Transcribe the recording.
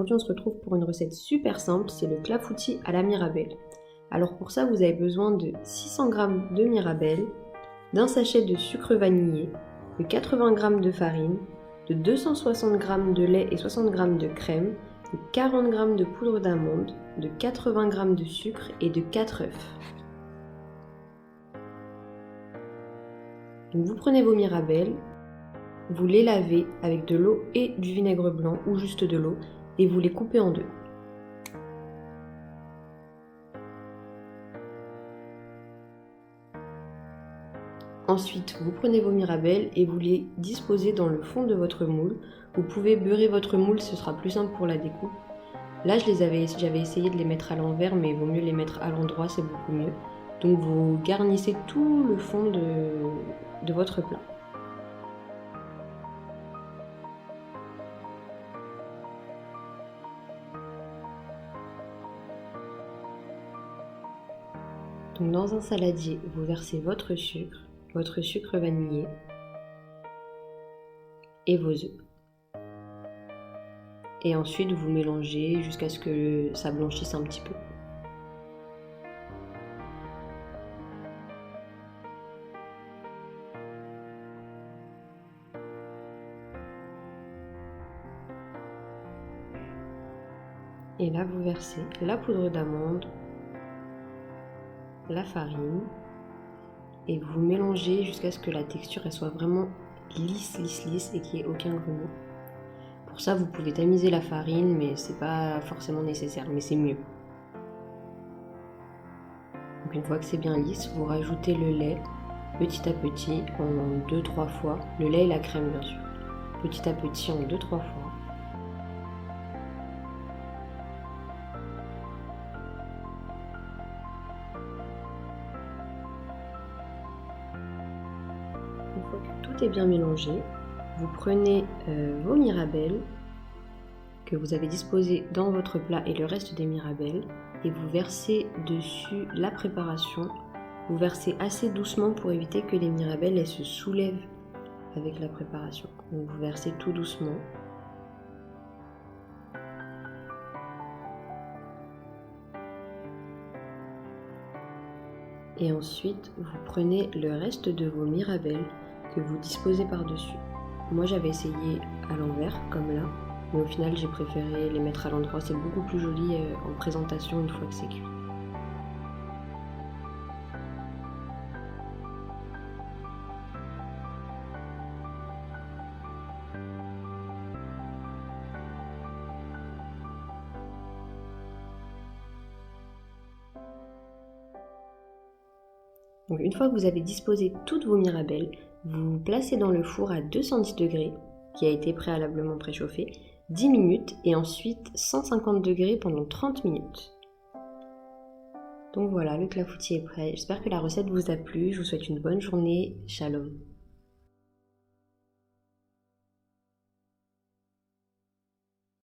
aujourd'hui on se retrouve pour une recette super simple, c'est le clafoutis à la mirabelle. Alors pour ça vous avez besoin de 600 g de mirabelle, d'un sachet de sucre vanillé, de 80 g de farine, de 260 g de lait et 60 g de crème, de 40 g de poudre d'amande, de 80 g de sucre et de 4 œufs. Donc vous prenez vos mirabelles, vous les lavez avec de l'eau et du vinaigre blanc ou juste de l'eau et vous les coupez en deux. Ensuite, vous prenez vos mirabelles et vous les disposez dans le fond de votre moule. Vous pouvez beurrer votre moule, ce sera plus simple pour la découpe. Là, j'avais essayé de les mettre à l'envers, mais il vaut mieux les mettre à l'endroit, c'est beaucoup mieux. Donc vous garnissez tout le fond de votre plat. Donc dans un saladier, vous versez votre sucre vanillé et vos œufs. Et ensuite vous mélangez jusqu'à ce que ça blanchisse un petit peu. Et là vous versez la poudre d'amande, la farine et vous mélangez jusqu'à ce que la texture elle soit vraiment lisse et qu'il n'y ait aucun grumeau. Pour ça vous pouvez tamiser la farine mais c'est pas forcément nécessaire, mais c'est mieux. Donc une fois que c'est bien lisse, vous rajoutez le lait petit à petit en 2-3 fois, le lait et la crème bien sûr, petit à petit en 2-3 fois. Une fois que tout est bien mélangé, vous prenez vos mirabelles que vous avez disposées dans votre plat et le reste des mirabelles et vous versez dessus la préparation. Vous versez assez doucement pour éviter que les mirabelles elles se soulèvent avec la préparation. Donc vous versez tout doucement. Et ensuite, vous prenez le reste de vos mirabelles que vous disposez par-dessus. Moi, j'avais essayé à l'envers, comme là, mais au final, j'ai préféré les mettre à l'endroit. C'est beaucoup plus joli en présentation une fois que c'est cuit. Donc une fois que vous avez disposé toutes vos mirabelles, vous vous placez dans le four à 210 degrés, qui a été préalablement préchauffé, 10 minutes et ensuite 150 degrés pendant 30 minutes. Donc voilà, le clafoutis est prêt. J'espère que la recette vous a plu. Je vous souhaite une bonne journée. Shalom.